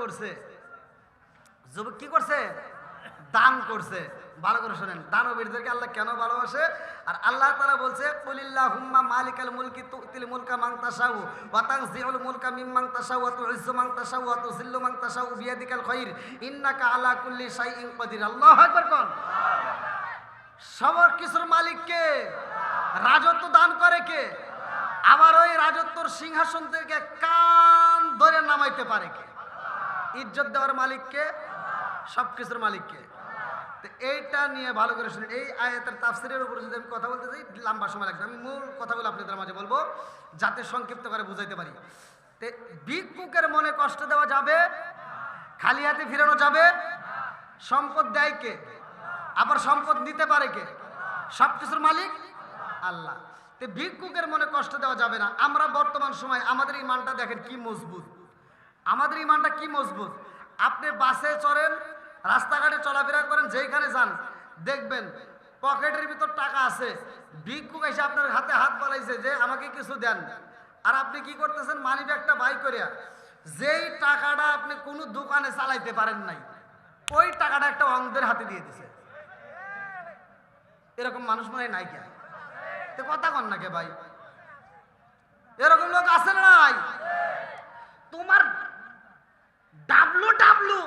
করছে। যুবক কি করছে? দান করছে। ভালো করে শোনেন, দানবীরদেরকে আল্লাহ কেন ভালোবাসে। আর আল্লাহ তাআলা বলছে কুলিল্লাহুম্মা মালিকাল মুলকি তুতিল মুলকা মান তাশাউ ওয়া তানজিউল মুলকা মিম্মান তাশাউ ওয়া তুইজ্জু মান তাশাউ ওয়া তুযিল্লু মান তাশাউ বিয়াদিকাল খায়র ইন্নাকা আলা কুল্লি শাইইন কাদির। আল্লাহু আকবার কোন। সব কিছুর মালিক কে? রাজত্ব দান করে কে? আবার ওই রাজত্বর সিংহাসন থেকে কান ধরে নামাইতে পারে কে? ইজ্জত দেওয়ার মালিক কে? সব কিছুর মালিক কে? এইটা নিয়ে ভালো করে শুনুন। এই আয়াতের তাফসীরের উপর যদি আমি কথা বলতে চাই লম্বা সময় লাগবে। আমি মূল কথাগুলো আপনাদের মাঝে বলবো যাতে সংক্ষিপ্ত করে বুঝাইতে পারি। ভিক্ষুকের মনে কষ্ট দেওয়া যাবে, খালি হাতে ফিরানো যাবে। সম্পদ দেয় কে? আবার সম্পদ নিতে পারে কে? সব কিছুর মালিক আল্লাহ। ভিক্ষুকের মনে কষ্ট দেওয়া যাবে না। আমরা বর্তমান সময় আমাদের ইমানটা দেখেন কি মজবুত। আমাদের ইমানটা কি মজবুত। আপনি বাসে চড়েন, রাস্তাঘাটে চলাফেরা করেন, যেখানে যান দেখবেন পকেটের ভিতর টাকা আছে। ভিক্ষুক এসে আপনার হাতে হাত বাড়াইছে যে আমাকে কিছু দেন, আর আপনি কি করতেছেন? মানি ব্যাগটা বাই করিয়া যেই টাকাটা আপনি কোনো দোকানে চালাইতে পারেন নাই, ওই টাকাটা একটা অন্ধের হাতে দিয়ে দিছে। এরকম মানুষ মনে নাই কে? কথা কন না কে ভাই? এরকম লোক আছে না নাই? তোমার ডাবলু ডাবলু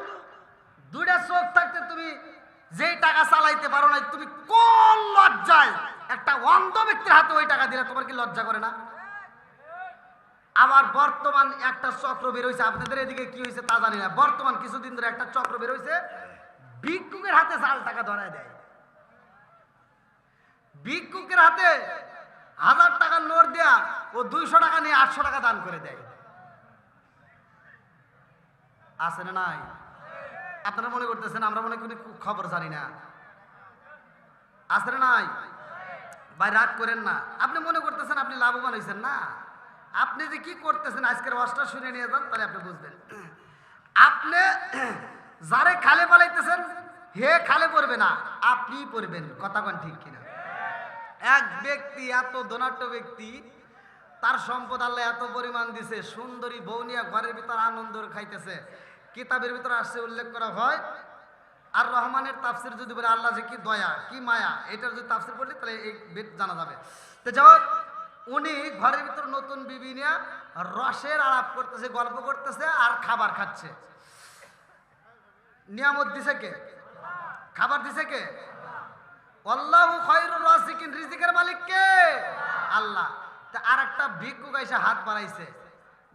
দুইটা চোখ থাকতে তুমি যেই টাকা চালাইতে পারো না, তুমি কোন লজ্জায় একটা অন্ধ ব্যক্তির হাতে ওই টাকা দিলে তোমার কি লজ্জা করে না? আবার বর্তমান একটা চক্র বের হয়েছে, আপনাদের এদিকে কি হয়েছে তা জানি না। বর্তমান কিছুদিন ধরে একটা চক্র বের হয়েছে, ভিক্ষুকের হাতে জাল টাকা ধরায় দেয়। ভিক্ষুকের হাতে 1000 টাকার নোট দেয়া ও 200 টাকা নিয়ে 800 টাকা দান করে দেয়। আছে না নাই? আপনারা মনে করতেছেন আমরা মনে করি খবর জানি না। আছে না নাই? ভাই রাগ করেন না। আপনি মনে করতেছেন আপনি লাভবান হয়েছেন না। আপনি যে কি করতেছেন আজকের ওয়াজটা শুনে নিয়ে যান, তাহলে আপনি বুঝবেন। আপনি যারে খালে পালাইতেছেন হে খালে পড়বে না, আপনি পড়বেন। কথা কোন ঠিক কিনা? এক ব্যক্তি, এত ধনাঢ্য ব্যক্তি, তার সম্পদ আল্লাহ এত পরিমাণ দিছে, সুন্দরী বউ নিয়ে ঘরের ভিতর আনন্দ খাইতেছে। কিতাবের ভিতরে আসছে, উল্লেখ করা হয় আর রহমানের তাফসির যদি বলে আল্লাহ যে কি দয়া কি মায়া, এটার যদি তাফসির পড়লি তাহলে এই বেদ জানা যাবে। তো যাই উনি ঘরের ভিতর নতুন বিবি নিয়ে রসের আলাপ করতেছে, গল্প করতেছে আর খাবার খাচ্ছে। নিয়ামত দিছে কে? খাবার দিছে কে? আল্লাহু খায়রুর রাযিকিন। রিজিকের মালিক কে? আল্লাহ। তা আর একটা ভিক্ষুক এসে হাত বাড়াইছে।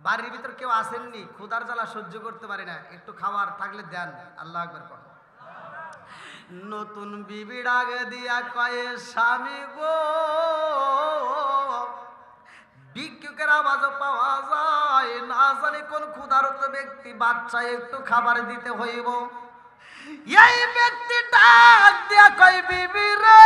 বাড়ির ভিতর কেউ আসেননি, ক্ষুধার জ্বালা সহ্য করতে পারি না, একটু খাবার থাকলে দেন। আল্লাহু আকবার কর। নতুন বিবি ডাক দিয়া কয়ে স্বামী গো, ভিক্ষুকের আওয়াজও পাওয়া যায় না, জানি কোন ক্ষুধার্ত ব্যক্তি, বাচ্চা একটু খাবার দিতে হইব। এই ব্যক্তি ডাক দিয়া কই বিবি রে,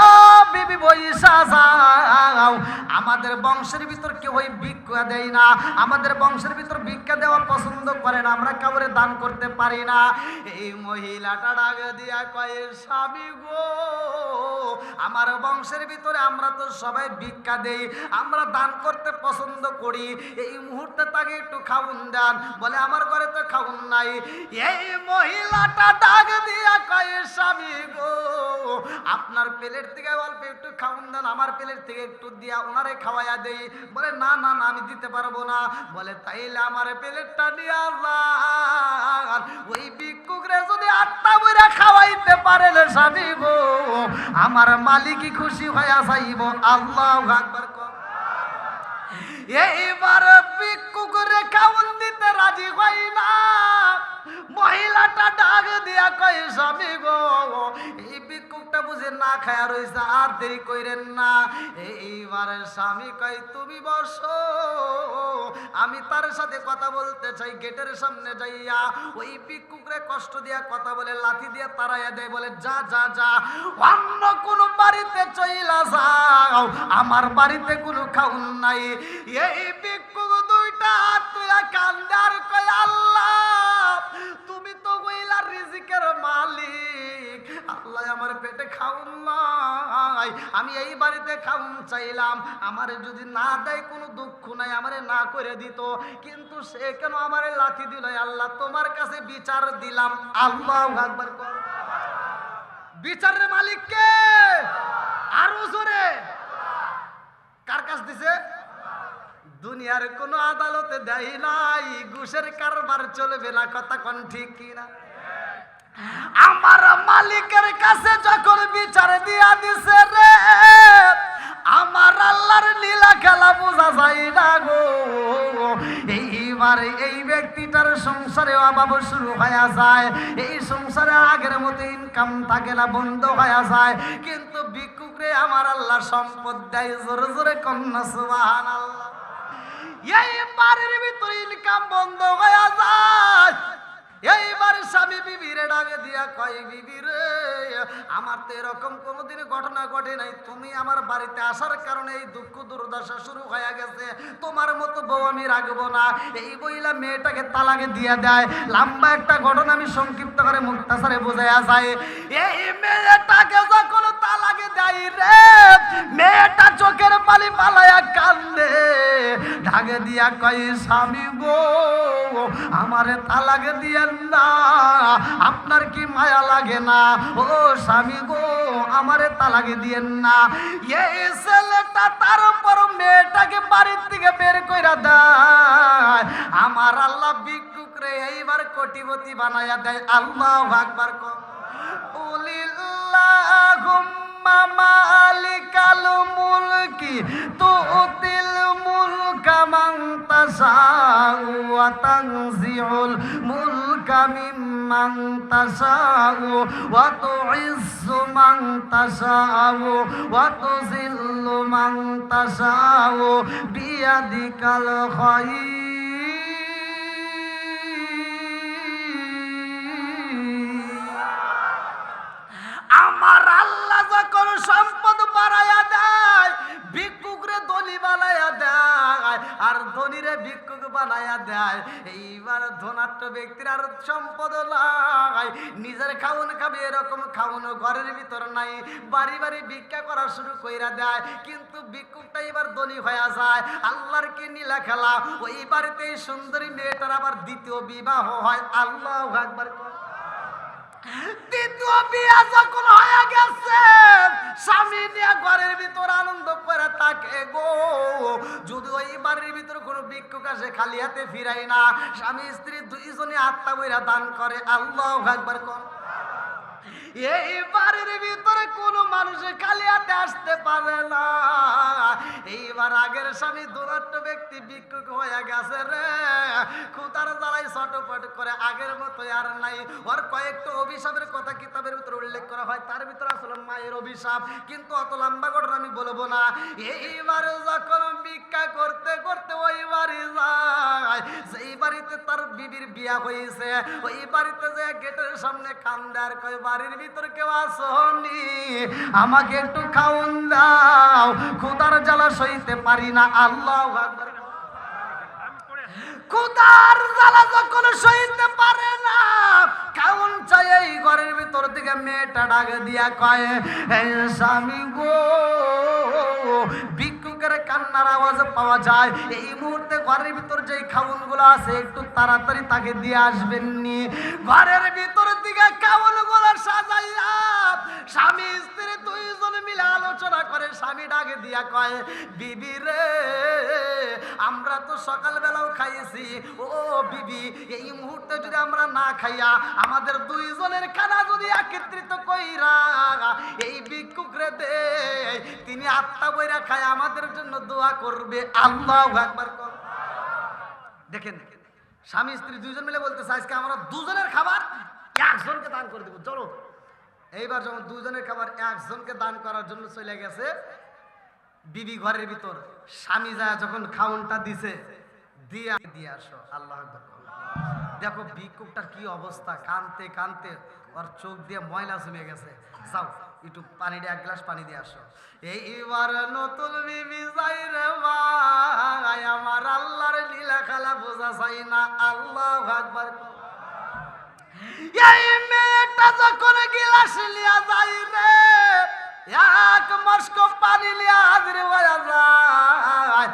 ও বিবি বইসা যাও। আমাদের বংশের ভিতর কেউ ভিক্ষা দেয় না, আমাদের বংশের ভিতর ভিক্ষা দেওয়া পছন্দ করে না, আমরা কাউরে দান করতে পারি না। এই মহিলাটা ডাক দিয়া কয় স্বামী গো, আমার বংশের ভিতরে আমরা তো সবাই ভিক্ষা দেই, আমরা দান করতে পছন্দ করি। এই মুহূর্তে তাকে একটু খাউন দেন। বলে আমার ঘরে তো খাউন নাই। এই মহিলাটা ডাক দিয়া কয় স্বামী গো, আপনার প্লেট থেকে অল্প একটু খাউন দেন, আমার প্লেট থেকে একটু দিয়া ওনারে খাওয়াইয়া দেই। বলে না না না, আমি দিতে পারবো না। বলে তাইলে আমার প্লেটটা নিয়ে যান, ওই ভিক্ষুকরে যদি 8টা বইরা খাওয়াইতে পারেন স্বামী গো, আমার মালিকই খুশি হইয়া যাইব। আল্লাহু আকবার। এইবার ভিক্ষুকরে খাওন দিতে রাজি হয় না। মহিলাটা ডাক দিয়া কয় স্বামী গো, এই ভিক্ষুকটা বুঝে না খায়া রইছে, আর দেরি কইরেন না। এইবার স্বামী কয় তুমি বসো, আমি তার সাথে কথা বলতে চাই। গেটের সামনে যাইয়া ওই ভিক্ষুকরে কষ্ট দিয়া কথা বলে লাথি দিয়া তাড়াইয়া দেয়। বলে যা যা যা, অন্য কোন বাড়িতে চইলা যাও, আমার বাড়িতে কোনো খাউন নাই। এই ভিক্ষুক দুইটা হাত তুইলা কান্দে আর কয় আল্লাহ, তুমি তো কইলা রিজিকের মালিক, আল্লাহ আমার পেটে খাউন নাই, নাই, আমি এই বাড়িতে খাউন চাইলাম, আমারে যদি না দেয় কোনো দুঃখ নাই, আমারে না করে দিত, কিন্তু সে কেন আমারে লাথি দিল? আল্লাহ তোমার কাছে বিচার দিলাম। আল্লাহু আকবার। বিচারের মালিক কে? আরো জোরে। কার কাছ দিছে? দুনিয়ার কোন আদালতে দেয় নাই, ঘুষের কারবার চলবে না, কথা কোন ঠিক কিনা? আমার মালিকের কাছে যখন বিচার দিয়া দিছে রে, আমার আল্লাহর লীলা খেলা বোঝা যায় না গো। এইবারে এই ব্যক্তিটার সংসারে অভাব শুরু হয়ে যায়, এই সংসারে আগের মতো ইনকাম থাকে না, বন্ধ হয়ে যায়, কিন্তু ভিক্ষুকরে আমার আল্লাহ সম্পদ দেয়। জোরে জোরে কন্যা সুবহানাল্লাহ। এই বাড়ির ভিতরে ইনকাম বন্ধ হয়ে যায়, এইবার স্বামী বিবিরে ডাকে দিয়া কয়, বিবি রে, আমার তো এরকম কোনোদিন ঘটনা ঘটে নাই, তুমি আমার বাড়িতে আসার কারণে এই দুঃখ দুর্দশা শুরু হয়ে গেছে, তোমার মতো বউ আমি রাখবো না। এই বইলা মেয়েটাকে তালাকে দিয়ে দেয়। লম্বা একটা ঘটনা আমি সংক্ষিপ্ত করে মুক্তাসারে বোঝায়া যায়। এই মেয়েটাকে যখন তালাকে দেয় রে, মেয়েটা চোখের পানি পালায়া কান্দে, ঢাকে দিয়া কয়, স্বামী গো, আমারে তালাকে দিয়ে না, আপনার কি মায়া লাগে না? ও স্বামী গো, আমারে তালাকে দিয়েন না। এই ছেলেটা তার উপর মেয়েটাকে বাড়ির থেকে বের কইরা দেয়। আমার আল্লাহ ভিক্ষুকরে এইবার কোটিপতি বানায়া দেয়। আল্লাহু আকবার। উলিল্লাহুম্মা মালিকাল মুলকি তুতিল মুলকা মান তাশাউ ওয়া তানজিউল মুলকা মিম্মান তাশাউ ওয়া তুইজ্জু মান তাশাউ ওয়া তুযিল্লু মান তাশাউ বিয়াদিকাল খায়র। আমার আল্লাহ যখন সম্পদ বাড়াইয়া দেয়, ভিক্ষুকরে ধনী বানাইয়া দেয়, আর ধনীরে ভিক্ষুক বানাইয়া দেয়। এইবার ধনাঢ্য ব্যক্তির আর সম্পদ নাই, নিজের খাউন খাবে এরকম খাউন ঘরের ভিতর নাই, বাড়ি বাড়ি ভিক্ষা করা শুরু কইরা দেয়, কিন্তু ভিক্ষুকটা এবার ধনী হয়ে যায়। আল্লাহর কি নীলা খেলা, ওই বাড়িতে সুন্দরী মেয়েটার আবার দ্বিতীয় বিবাহ হয়। আল্লাহু আকবার। দ্বিতীয় বিয়া যখন হয়ে গেছে, স্বামী নিয়ে ঘরের ভিতর আনন্দ করে থাকে গো। যদি ওই বাড়ির ভিতর কোনো ভিক্ষুক আসে, খালি হাতে ফিরাই না, স্বামী স্ত্রী দুইজনে আত্মা বইরা দান করে। আল্লাহু আকবার। এই বাড়ির ভিতরে কোনো মানুষ খালি হাতে আসতে পারে না। এইবার আগের স্বামী দুরাট্ট ব্যক্তি ভিক্ষুক হয়ে গেছে রে, খুদার জ্বালাই ছটফট করে, আগের মতো আর নাই। ওর কয়েকটা অভিশাপের কথা কিতাবের ভিতরে উল্লেখ করা হয়, তার ভিতরে আসলে মায়ের অভিশাপ, কিন্তু অত লম্বা ঘটনা আমি বলবো না। এইবার যখন ভিক্ষা করতে করতে ওই বাড়ি যায়, যেই বাড়িতে তার বিবির বিয়া হয়েছে, ওই বাড়িতে যে গেটের সামনে কান্দে আর কয়, বাড়ির ভিতর কেউ আসনি, আমাকে একটু খাওন দাও, খুদার জ্বালা সইতে পারি না। আল্লাহু আকবার। খুদার জ্বালা যখন সইতে পারে না, খাওন চাই, এই ঘরের ভিতর থেকে মেয়েটা ডাকে দিয়া কয়, স্বামী গো, ভিক্ষুকের কান্নার আওয়াজ পাওয়া যায়, এই মুহূর্তে ঘরের ভিতর যে খাউন গুলো আছে একটু তাড়াতাড়ি তাকে দিয়ে আসবেন নি। ঘরের ভিতর থেকে খাউন গুলো সাজাইয়া স্বামী স্ত্রী দুইজন মিলে আলোচনা করে। স্বামী ডাকে দিয়া কয়, বিবি রে, আমরা তো সকালবেলাও খাইছি, ও বিবি, এই মুহূর্তে যদি আমরা না খাইয়া আমাদের দুইজনের খানা যদি একত্রিত কইরা এই ভিক্ষুকরে দে, তিনি আত্মা বইরা খায় আমাদের জন্য দোয়া করবে। আল্লাহু আকবার। দেখেন, স্বামী স্ত্রী দুইজন মিলে বলতেছে, আজকে আমরা দুজনের খাবার একজনকে দান করে দেবো, চলো। এইবার যখন দুজনের খাবার একজনকে দান করার জন্য চলে গেছে, বিবি ঘরের ভিতর, স্বামী যায় যখন খাউনটা দিছে, দিয়ে আসো। আল্লাহু আকবার। দেখো ভিক্ষুকটার কি অবস্থা, কানতে কানতে ওর চোখ দিয়ে ময়লা জমে গেছে। যাও একটু পানি দিয়ে, এক গ্লাস পানি দিয়ে আসো। এইবার নতুন বিবি যাই রে ভাই, আমার আল্লাহর লীলা খেলা বোঝা যায় না। আল্লাহু আকবার। এই মেয়েটা যখন গিলাস লিয়া যাই রে, এক মস্ক পানি লিয়া হাজির হয়ে যায়।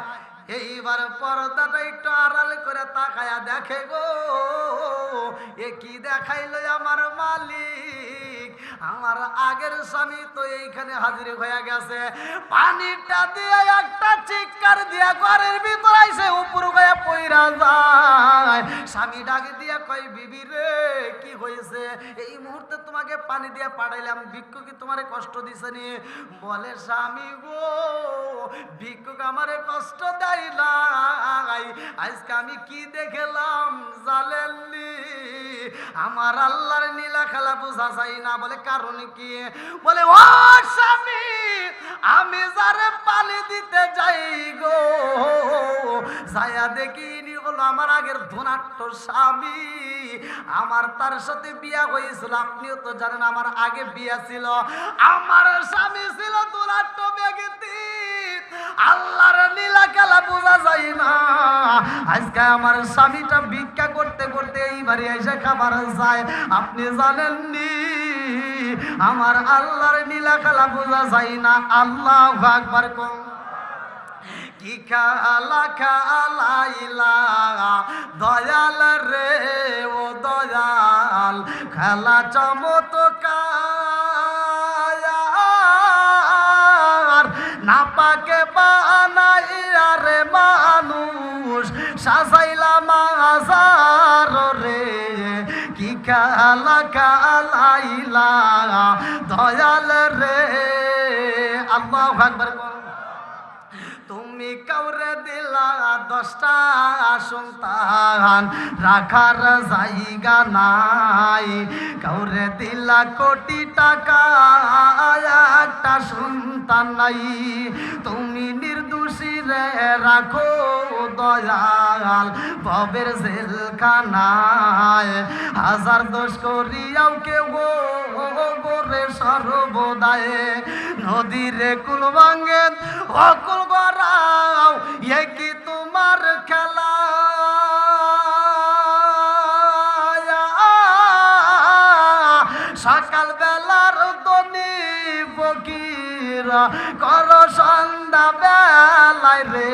এইবার পর্দাটা একটু আড়াল করে তাকায়া দেখে গো, এ কি দেখাইলো আমার মালিক, আমার আগের স্বামী তো এইখানে হাজির হয়ে গেছে। পানিটা দিয়ে একটা চিৎকার দিয়া ঘরের ভিতর আইসে উপর হয়ে পইরা যায়। স্বামী ডাকে দিয়া কই, বিবি রে কি হয়েছে, এই মুহূর্তে তোমাকে পানি দিয়ে পাঠাইলাম, ভিক্ষু কি তোমারে কষ্ট দিছে নি? বলে স্বামী গো, ভিক্ষুক আমারে কষ্ট দেয় নাই, আজকে আমি কি দেখলাম জানেননি? আমার আল্লাহর নীলা খেলা বোঝা যায় না। বলে কারণ কি? বলে ও স্বামী, আমি যারে পানি দিতে যাই গো, যায়া দেখি ইনি হলো আমার আগের ধনাট্য স্বামী। আমার তার সাথে বিয়া হয়েছিল, আপনিও তো জানেন আমার আগে বিয়া ছিল। আমার স্বামী ছিল ধনাট্য ব্যক্তি, আল্লাহর নীলা খেলা বোঝা যায় না। আজকে আমার স্বামীটা ভিক্ষা করতে করতে এই বাড়ি এসে খাবার যায়, আপনি জানেননি? আমার আল্লাহর নীলা খেলা বোঝা যায় না। আল্লাহু আকবার কোন কি খেলা খেলাইলা দয়াল রে, ও দয়াল খেলা চমৎকার, না পাকে বানাইয়া রে মানুষ সাজাইলা মাজার রে, কি খেলা খেলাইলা দয়াল রে। আল্লাহু আকবার। তুমি কাউরে দিলা 10টা সন্তান, রাখার জায়গা নাই, কাউরে দিলা কোটি টাকা, একটা সন্তান নাই। তুমি নির্দোষী রে রাখো দয়াল ভবের জেলখানায়, হাজার দোষ করিয়াও কেউ গোরে সর্বদায়, নদীরে কুল ভাঙে অকুল গড়াও, এ কি তোমার খেলা? সকাল বেলার দনি ফকিরা কর সন্ধ্যা বেলায় রে,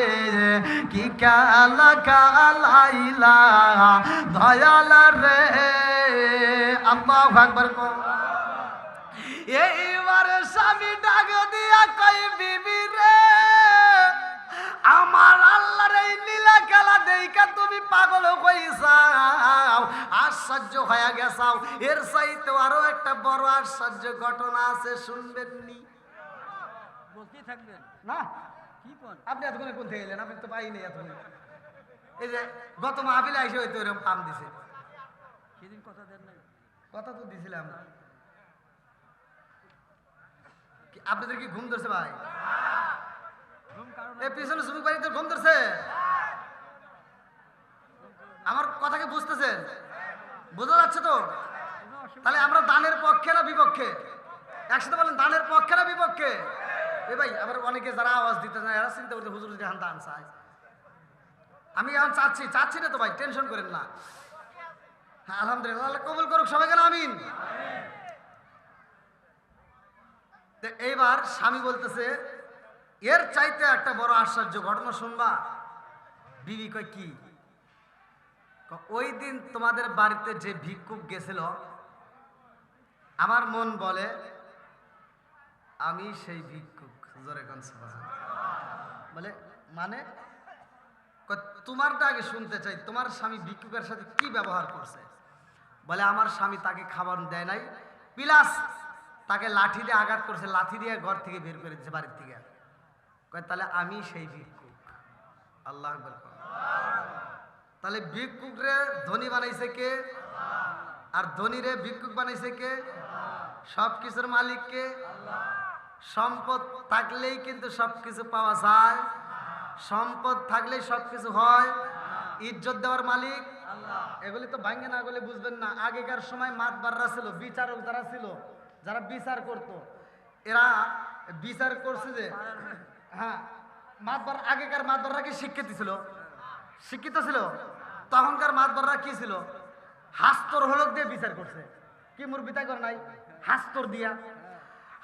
কি খেলা খেলাইলা দয়াল রে। আল্লাহু আকবার। এইবার স্বামী ডাক দিয়া কই, বিবি রে আমার আল্লাহর এই লীলা খেলা দেইখা তুমি পাগল হইছাও, আশ্চর্য হয়ে গেছাও। এর চাইতে আরো একটা বড় আশ্চর্য ঘটনা আছে, শুনবেন নি? বলতেই থাকবেন না কি কোন? আপনি এতক্ষণে কোন থেকে এলেন? আপনি তো পাইনি এতক্ষণে। এই যে গত মাহফিলে আইসে হয়তো এরকম পাম দিছে। সেদিন কথা দেন নাই? কথা তো দিছিলাম। আপনাদের কি ঘুম ধরছে ভাই? এই পিছনে শ্রমিক বাড়িতে ঘুম ধরছে? আমার কথাকে বুঝতেছেন? বোঝা যাচ্ছে তো? তাহলে আমরা দানের পক্ষে না বিপক্ষে? একসাথে বলেন, দানের পক্ষে না বিপক্ষে? এ ভাই আবার অনেকে যারা আওয়াজ দিতে চায় এরা চিন্তা করছে হুজুর যদি হান দান চায়। আমি এখন চাচ্ছি না তো ভাই, টেনশন করেন না। হ্যাঁ আলহামদুলিল্লাহ, আল্লাহ কবুল করুক সবাইকে, আমিন। এইবার স্বামী বলতেছে, এর চাইতে একটা বড় আশ্চর্য ঘটনা শুনবা। বিবি কয় কি? ওই দিন তোমাদের বাড়িতে যে ভিক্ষুক গেছিল, আমার মন বলে আমি সেই ভিক্ষুক। জোরে কোন সুবহানাল্লাহ। বলে মানে তোমারটা আগে শুনতে চাই, তোমার স্বামী ভিক্ষুকের সাথে কি ব্যবহার করছে? বলে আমার স্বামী তাকে খাবার দেয় নাই, প্লাস তাকে লাঠি দিয়ে আঘাত করছে, লাঠি দিয়ে ঘর থেকে বের করে দিচ্ছে বাড়ির থেকে। কয় তাহলে আমি সেই ভিক্ষুক। আল্লাহু আকবার। তাহলে ভিক্ষুক রে ধনী বানাইছে কে? আর ধনী রে ভিক্ষুক বানাইছে কে? সব কিছুর মালিক কে? সম্পদ থাকলেই কিন্তু সবকিছু পাওয়া যায়, সম্পদ থাকলেই সবকিছু হয়। ইজ্জত দেওয়ার মালিক এগুলি তো ভাঙ্গে না গেলে বুঝবেন না। আগেকার সময় মাতবাররা ছিল, বিচারক যারা ছিল, যারা বিচার করত, এরা বিচার করছে যে হ্যাঁ মাতবার, আগেকার মাতবাররা কি শিক্ষিত ছিল? শিক্ষিত ছিল। তখনকার মাতবাররা কি ছিল? হাস্তর হলক দিয়ে বিচার করছে। কি মুরবিতা করে নাই? হাস্তর দিয়া।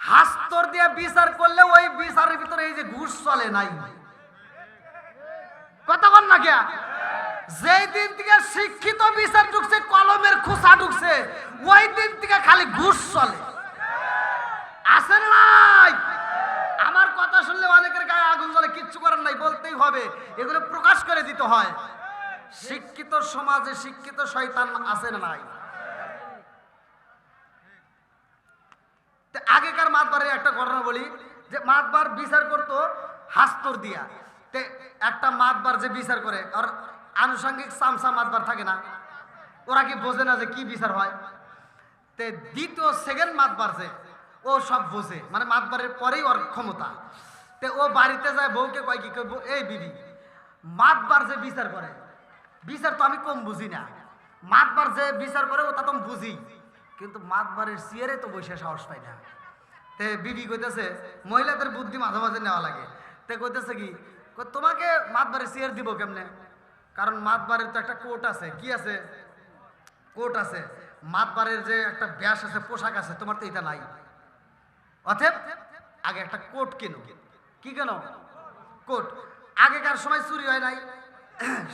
হাস্তর দিয়ে বিচার করলে ওই বিচারের ভিতরে এই যে ঘুষ চলে নাই, কতক্ষণ না গিয়া যেই দিন থেকে শিক্ষিত বিচার ঢুকছে, কলমের খোসা ঢুকছে, ওই দিন থেকে খালি ঘুষ চলে। আছে না নাই? আমার কথা শুনলে অনেকের গায়ে আগুন জ্বলে, কিচ্ছু করার নাই, বলতেই হবে, এগুলো প্রকাশ করে দিতে হয়। শিক্ষিত সমাজে শিক্ষিত শয়তান আছে না নাই? আগেকার মাতবারের একটা ঘটনা বলি, যে মাতবার বিচার করতো হাস্তর দিয়া। তে একটা মাতবার যে বিচার করে, আর আনুষঙ্গিক চামচা মাতবার থাকে না, ওরা কি বোঝে না যে কি বিচার হয়? তে দ্বিতীয় সেকেন্ড মাতবার যে, ও সব বোঝে, মানে মাতবারের পরেই ওর ক্ষমতা। তে ও বাড়িতে যায়, বউকে কয় কি, এই বিবি, মাতবার যে বিচার করে, বিচার তো আমি কম বুঝি না, মাতবার যে বিচার করে ওটা তো আমি বুঝি, কিন্তু মাতবারের চেয়ারে তো বসে সাহস পাই না। তে বিবি কইতেছে, মহিলাদের বুদ্ধি মাঝে মাঝে নেওয়া লাগে। তে কইতেছে কি, তোমাকে মাতবারের চেয়ার দিব কেমনে? কারণ মাতবারের তো একটা কোট আছে, কি আছে? কোট আছে। মাতবারের যে একটা ব্যাস আছে, পোশাক আছে, তোমার তো এটা নাই। অতএব আগে একটা কোট কেনো। কি কেন? কোট। আগেকার সময় চুরি হয় নাই,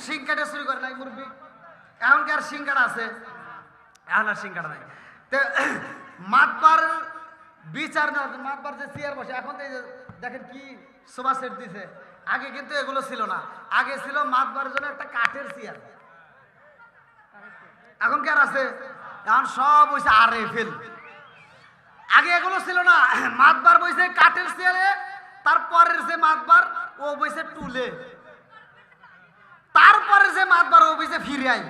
শিং কাটে চুরি করে নাই মুরব্বী, এখনকার শিং কাটা আছে, এখন আর শিং কাটা নাই। তো মাতবার বিচার নেওয়া, মাতবার যে চেয়ার বসে, এখন তো এই যে দেখেন কি সোফা সেট দিছে, আগে কিন্তু এগুলো ছিল না। আগে ছিল মাতবারের জন্য একটা কাঠের চেয়ার, এখন কি আর আছে? এখন সব হয়েছে RFL। আগে এগুলো ছিল না, মাতবার বইছে কাঠের চেয়ারে, তারপরের যে মাতবার ও বইছে টুলে, তারপরে যে মাতবার ও বইছে ফিরাই,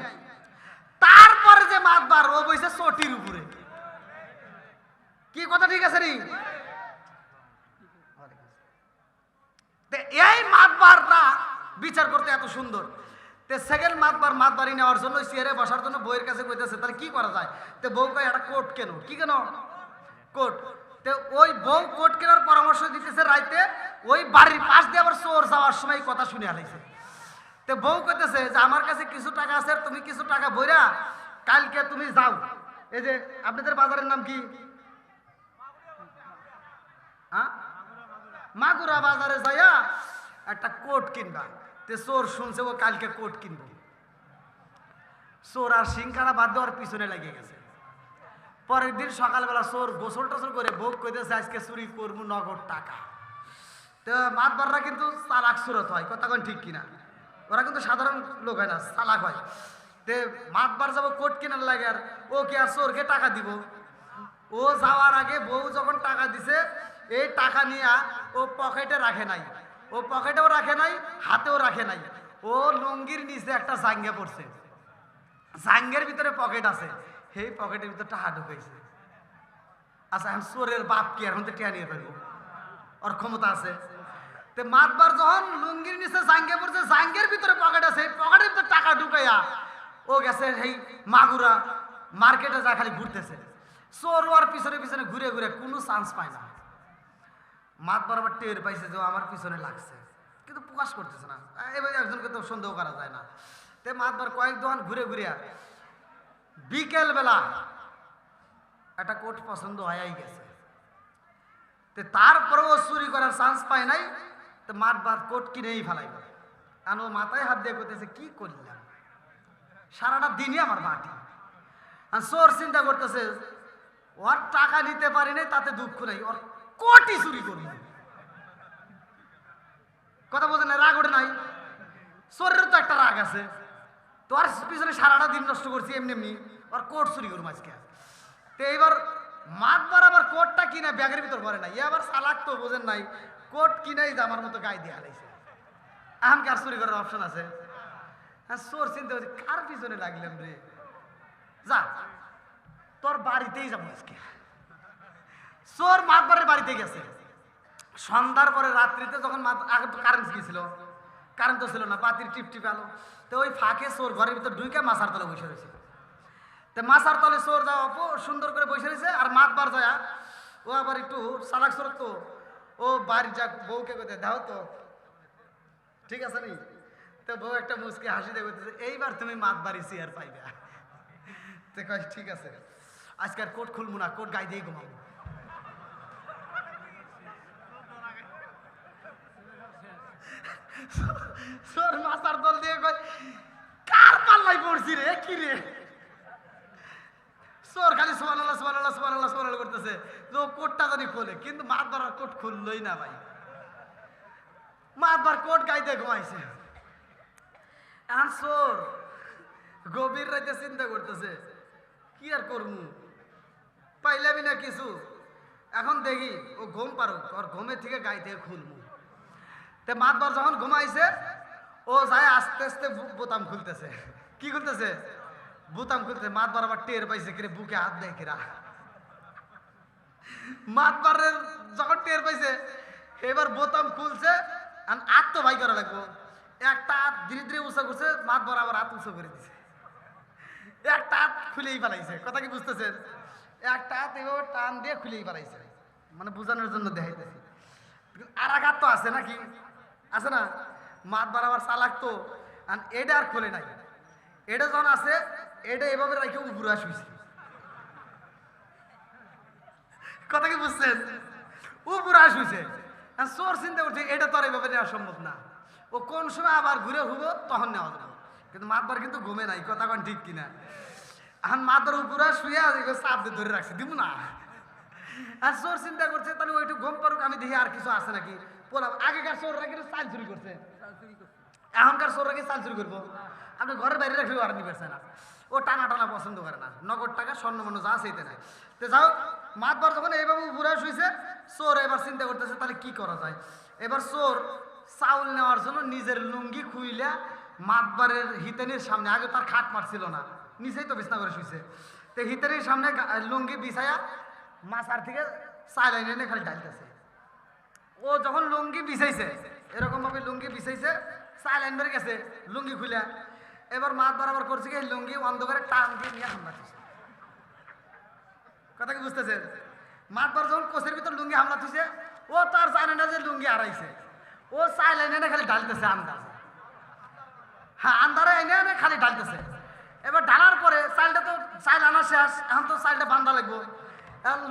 তারপরে যে মাতবার ও বইছে চটির উপরে। কি কথা ঠিক আছে নি? এই মাতবারটা বিচার করতে এত সুন্দর। তে সেকেন্ড মাতবার মাতবারি নেওয়ার জন্য চেয়ারে বসার জন্য বউয়ের কাছে কইতেছে, তাহলে কি করা যায়? তে বউ কয় একটা কোট কেন। কি কেন? কোট। তে ওই বউ কোট কেনার পরামর্শ দিতেছে রাইতে, ওই বাড়ির পাশ দিয়ে আবার চোর যাওয়ার সময় কথা শুনে আলাইছে। তে বউ কইতেছে যে আমার কাছে কিছু টাকা আছে, তুমি কিছু টাকা বইরা কালকে তুমি যাও, এই যে আপনাদের বাজারের নাম কি? মাগুরা বাজারে যাইয়া একটা কোট কিনবা। তে চোর শুনছে ও কালকে কোট কিনবো, চোর আর সিংখানা বাদ দেওয়ার পিছনে লেগে গেছে। পরের দিন সকালবেলা চোর গোসল টোসল করে বউ কইতেছে আজকে চুরি করবো নগদ টাকা। তো মাতবাররা কিন্তু চালাক সুরত হয়, কথা কোন ঠিক কিনা? ওরা কিন্তু সাধারণ লোক হয় না, চালাক হয়। তে মাতবার যাবো কোট কেনার লাগে, আর ও কি আর চোরকে টাকা দিব? ও যাওয়ার আগে বউ যখন টাকা দিছে, এই টাকা নিয়ে ও পকেটে রাখে নাই, ও পকেটেও রাখে নাই, হাতেও রাখে নাই, ও লুঙ্গির নিচে একটা জাঙ্গে পড়ছে, জাঙ্গের ভিতরে পকেট আছে, সেই পকেটের ভিতরে টাকা ঢুকাইছে। আচ্ছা, এখন চোরের বাপ কি এখন তো টিয়া নিয়ে ফেলবো? ওর ক্ষমতা আছে। তে মাতবার যখন লুঙ্গির নিচে জাঙ্গে পড়ছে, জাঙ্গের ভিতরে পকেট আছে, পকেটের ভিতরে টাকা ঢুকাইয়া ও গেছে সেই মাগুরা মার্কেটে যা খালি ঘুরতেছে। চোর ওর পিছনে পিছনে ঘুরে ঘুরে কোনো চান্স পায় না। মাতবার আবার টের পাইছে যে আমার পিছনে লাগছে, কিন্তু প্রকাশ করতেছে না, এবার একজনকে তো সন্দেহ করা যায় না। তে মাতবার কয়েক দোকান ঘুরে ঘুরিয়া বিকেল বেলা একটা কোট পছন্দ হয়েই গেছে। তে তারপরেও চুরি করার চান্স পায় নাই। তো মাতবার কোট কিনেই ফেলাইব, আর ও মাথায় হাত দিয়ে করতেছে কি করলাম, সারাটা দিনই আমার বাটি। আর চোর চিন্তা করতেছে ওর টাকা নিতে পারি নাই, তাতে দুঃখ নাই, ওর কোটি চুরি করবো। কথা বোঝে না? রাগ ওঠে নাই? চোরের তো একটা রাগ আছে, তো আর পিছনে সারাটা দিন নষ্ট করছি এমনি এমনি, ওর কোট চুরি করবো আজকে। তো এইবার মাতবার আবার কোটটা কিনে ব্যাগের ভিতর করে নাই, আবার চালাক তো বোঝেন নাই, কোট কিনাই আমার মতো গায়ে দিয়ে হারাইছে। এখন কার চুরি করার অপশন আছে? হ্যাঁ, চোর চিন্তা করছে কার পিছনে লাগলাম রে, যা তোর বাড়িতেই যাবো আজকে। চোর মাতবারের বাড়িতে গেছে। সন্ধ্যার পরে রাত্রিতে যখন আগে তো কারেন্ট গিয়েছিল, কারেন্ট তো ছিল না, বাতির টিপ টিপ আলো, তো ওই ফাঁকে চোর ঘরের ভিতর ঢুকে মাছার তলে বসে রয়েছে। তো মাছার তলে চোর যাওয়া সুন্দর করে বসে রয়েছে, আর মাতবার যায় ও আবার একটু চালাক চোর, তো ও বাড়ি যাক বউকে কোথায় দাও তো ঠিক আছে নি। তো বউ একটা মুচকে হাসি দিয়ে বলতেছে এইবার তুমি মাতবাড়ি চেয়ার পাইবে। তো কয় ঠিক আছে, আজকে আর কোট খুলবো না, কোট গায়ে দিয়ে ঘুমাবো। চোর মাথার দল দিয়ে কয় কার পাল্লাই পড়ছি রে কি রে চোর খালি সুবহানাল্লাহ সুবহানাল্লাহ সুবহানাল্লাহ সুবহানাল্লাহ করতেছে তো কোটটা জানি খোলে কিন্তু মাতবার আর কোট খুললই না ভাই মাতবার কোট গাইতে ঘুমাইছে এখন চোর গভীর রাতে চিন্তা করতেছে কি আর করমু পাইলামই না কিছু এখন দেখি ও ঘুম পারুক ওর ঘুমের থেকে গাইতে খুলমু তে মাতবার যখন ঘুমাইছে ও যায় আস্তে আস্তে বোতাম খুলতেছে কি খুলতেছে বোতাম খুলতেছে মাতবার আবার টের পাইছে কিরে বুকে হাত দেয় কিরা মাতবারের যখন টের পাইছে এবার বোতাম খুলছে হাত তো ভাই করা লাগবো একটা হাত ধীরে ধীরে উঁচা করছে মাতবার আবার হাত উঁচু করে দিছে একটা হাত খুলেই ফেলাইছে কথা কি বুঝতেছেন একটা হাত এভাবে টান দিয়ে খুলেই ফেলাইছে মানে বোঝানোর জন্য দেখাইতেছি আর এক হাত তো আছে নাকি আছে না মাতবার আবার চালাক তো এটা আর খোলে নাই এটা যখন আছে এটা এভাবে রাখে উপরে শুয়েছে কথা কি বুঝছেন উপরে শুয়েছে চোর চিন্তা করছে এটা তো আর এইভাবে নেওয়া সম্ভব না ও কোন সময় আবার ঘুরে হুবো তখন নেওয়া যাবে কিন্তু মাতবার কিন্তু ঘুমে নাই কথা কোন ঠিক কিনা এখন মাতবার উপরে শুয়ে চাপ দিয়ে ধরে রাখছে দিব না আর চোর চিন্তা করছে তাহলে ওইটু ঘুম পারুক আমি দেখি আর কিছু আছে নাকি পোলাম আগেকার চোররা কিন্তু চাল চুরি করছে এখনকার চোররা কি চাল চুরি করবো আপনি ঘরের বাইরে রাখলেও আর নিবে না ও টানা টানা পছন্দ করে না নগদ টাকা স্বর্ণমন্য যা সেইতে নাই তো যাও মাতবার যখন এইভাবে উপরে শুয়েছে চোর এবার চিন্তা করতেছে তাহলে কি করা যায় এবার চোর চাউল নেওয়ার জন্য নিজের লুঙ্গি খুইলা মাতবারের হিতেনির সামনে আগে তার খাট মারছিল না নিচেই তো বিছনা করে শুয়েছে তো হিতেনির সামনে লুঙ্গি বিছাইয়া মাছার থেকে চাইল এনে খালি ডালতেছে ও যখন লুঙ্গি বিছাইছে এরকম ভাবে লুঙ্গি বিছাইছে চাইল আনবার গেছে লুঙ্গি খুলে এবার মাত বরাবর করছে কি লুঙ্গি অন্ধকারে টান দিয়ে নিয়ে হামলা দিচ্ছে কথা কি বুঝতেছেন মাত বার যখন কোষের ভিতর লুঙ্গি হামলা দিচ্ছে ও তার জানে না যে লুঙ্গি হারাইছে ও চাইল এনে খালি ডালতেছে আন্দাজ হ্যাঁ আন্দারে এনে খালি ডালতেছে এবার ঢালার পরে চাইলটা তো চাইল আনা শেষ এখন তো চাইলটা বান্ধা লাগবো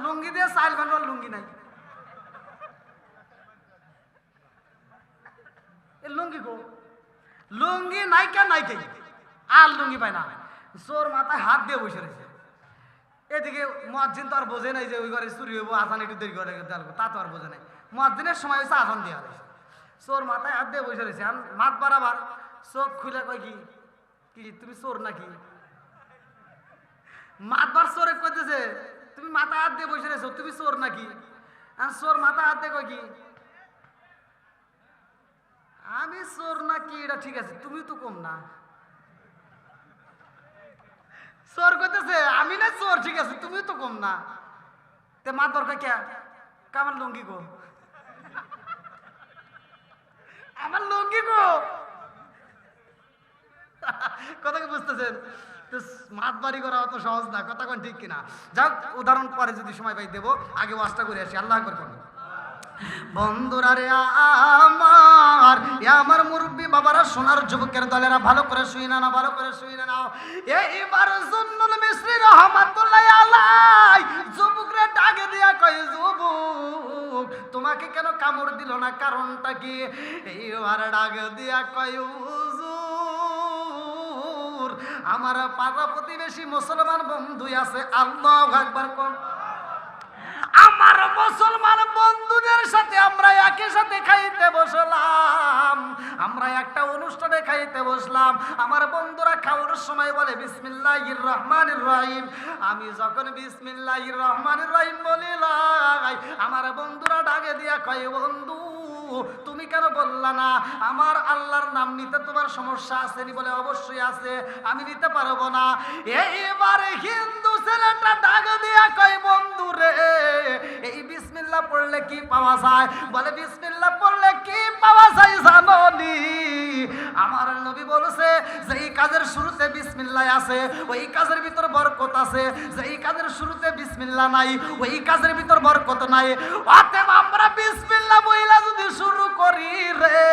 লুঙ্গি দিয়ে চাইল বানবার লুঙ্গি নাই লুঙ্গি গো লুঙ্গি নাইকা নাইকে আর লুঙ্গি পায় না চোর মাথায় হাত দিয়ে বসে রয়েছে এদিকে মুয়াজ্জিন তো আর বোঝে নাই যে ওই ঘরে চুরি হইব আসান একটু দেরি করে দেবো তা তো আর বোঝে নাই মুয়াজ্জিনের সময় হয়েছে আসান দেওয়া রয়েছে চোর মাথায় হাত দিয়ে বসে রয়েছে মাত বারাবার চোখ খুলে কয় কি কি তুমি চোর নাকি মাতবার চোরে কইতেছে তুমি মাথায় হাত দিয়ে বসে রয়েছো তুমি চোর নাকি আর চোর মাথায় হাত দিয়ে কয় কি আমি চোর নাকি এটা ঠিক আছে তুমি তো কম না চোর কইতেছে আমি না চোর ঠিক আছে তুমি তো কম না তে মা দরকার কে আমার লুঙ্গি গো আমার লুঙ্গি গো কথা কি বুঝতেছেন মাত বাড়ি করা অত সহজ না কথা কোন ঠিক কিনা যাক উদাহরণ পরে যদি সময় পাই দেবো আগে ওয়াজটা করে আসি আল্লাহ আকবার করুন বন্ধুরা রে আমার মুরব্বী বাবারা সোনার যুবকের দলেরা ভালো করে শুই না ভালো করে শুই না এইবার জুন্নুল মিসরি রহমাতুল্লাহ আলাই যুবকরা ডাকে দিয়া কয় যুবক তোমাকে কেন কামড় দিল না কারণটা কি এইবার ডাকে দিয়া কয় হুজুর আমার পাড়া প্রতিবেশী মুসলমান বন্ধু আছে আল্লাহু আকবার কোন আমার মুসলমান বন্ধুদের সাথে আমরা একই সাথে খাইতে বসলাম আমরা একটা অনুষ্ঠানে খাইতে বসলাম আমার বন্ধুরা খাওয়ার সময় বলে বিসমিল্লাহির রহমানির রহিম আমি যখন বিসমিল্লাহির রহমানির রহিম বলি আমার বন্ধুরা ডাকে দিয়া কয় বন্ধু তুমি কেন বললা না আমার আল্লাহর নাম নিতে তোমার সমস্যা আছে নি বলে অবশ্যই আছে আমি নিতে পারবো না এইবারে হিন্দু ছেলেটা ডাক দিয়া কয় বন্ধু রে এই বিসমিল্লাহ পড়লে কি পাওয়া যায় বলে বিসমিল্লাহ পড়লে কি পাওয়া যায় জানো নি আমার নবী বলেছে যে এই কাজের শুরুতে বিসমিল্লাহ আছে ওই কাজের ভিতর বরকত আছে যে এই কাজের শুরুতে বিসমিল্লাহ নাই ওই কাজের ভিতর বরকত নাই অতএব আমরা বিসমিল্লাহ বইলা যদি শুরু করি রে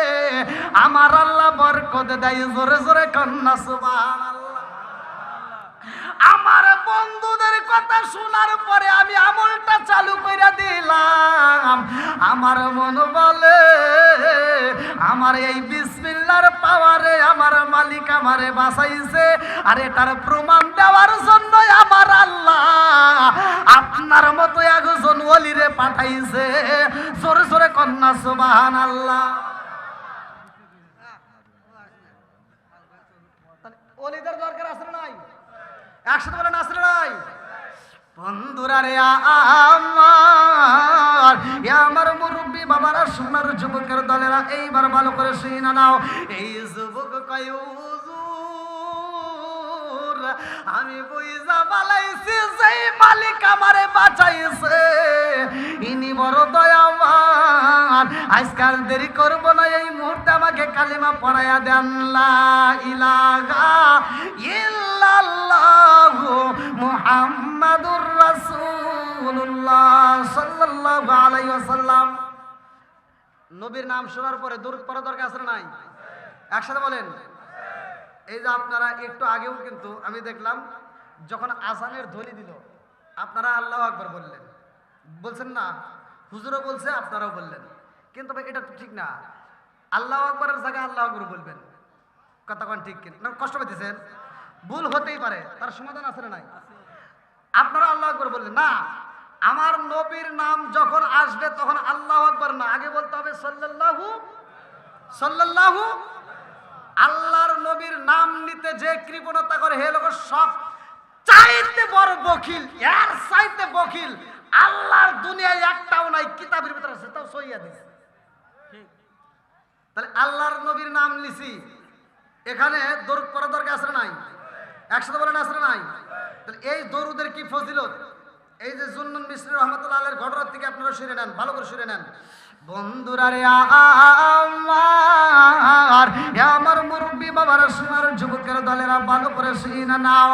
আমার আল্লাহ বরকত দেয় জোরে জোরে কন্না সুবহানাল্লাহ আমার বন্ধুদের কথা শোনার পরে আমি আমলটা চালু করে দিলাম। আমার মন বলে আমার এই বিসমিল্লাহর পাওয়ারে আমার মালিক আমারে বাঁচাইছে, আর এটার প্রমাণ দেওয়ার জন্য আমার আল্লাহ আপনার মতো একজন ওলিরে পাঠাইছে। জোরে জোরে কন্যা সুবহানাল্লাহ। ওলিদের দরকার আছে নাই? একসাথে বলেন আছে নাই? বন্ধুরা রে আমার মুরব্বী বাবারা, সোনার যুবকের দলেরা, এইবার ভালো করে শুনে নাও। এই যুবক কয় হুজুর আমি বুঝা বালাইছি যেই মালিক আমারে বাঁচাইছে ইনি বড় দয়াবান। আজকাল দেরি করব না, এই মুহূর্তে আমাকে কালিমা পড়াইয়া দেন, লা ইলাহা ইল্লাল্লাহু মুহাম্মাদুর রাসূলুল্লাহ সাল্লাল্লাহু আলাইহি ওয়াসাল্লাম। নবীর নাম শোনার পরে দরুদ পড়া দরকার আছে না নাই? একসাথে বলেন। এই যে আপনারা একটু আগেও কিন্তু আমি দেখলাম যখন আজানের ধ্বনি দিল আপনারা আল্লাহু আকবার বললেন, বলছেন না? হুজুরও বলছে, আপনারাও বললেন, কিন্তু ভাই এটা তো ঠিক না। আল্লাহু আকবারের জায়গায় আল্লাহু আকবার বলবেন, কথা কোন ঠিক কিনা? না কষ্ট পেতেছেন? ভুল হতেই পারে, তার সমাধান আছে না নাই? আপনারা আল্লাহু আকবার বললেন না, আমার নবীর নাম যখন আসবে তখন আল্লাহু আকবার না, আগে বলতে হবে সাল্লাল্লাহু সাল্লাল্লাহু। আল্লাহর নবীর নাম নিতে যে কৃপণতা করে হে লোক সব চাইতে বড় বখিল, এর চাইতে বখিল আল্লাহর দুনিয়ায় একটাও নাই, কিতাবের ভিতরে আছে, তাও সহিয়া দিছে। তাহলে আল্লাহর নবীর নাম লিছি, এখানে দরুদ পড়া দরকার আছে না নাই? একসাথে বলেন আছে না নাই? তাহলে এই দরুদের কি ফজিলত, এই যে জুন্নুন মিসরি রহমাতুল্লাহ আলাইহির ঘটনা থেকে আপনারা শুনে নেন, ভালো করে শুনে নেন। বন্ধুরা রে আমার মুরব্বী বাবারা, সোনার যুবকের দলেরা, ভালো করে শুনে নাও।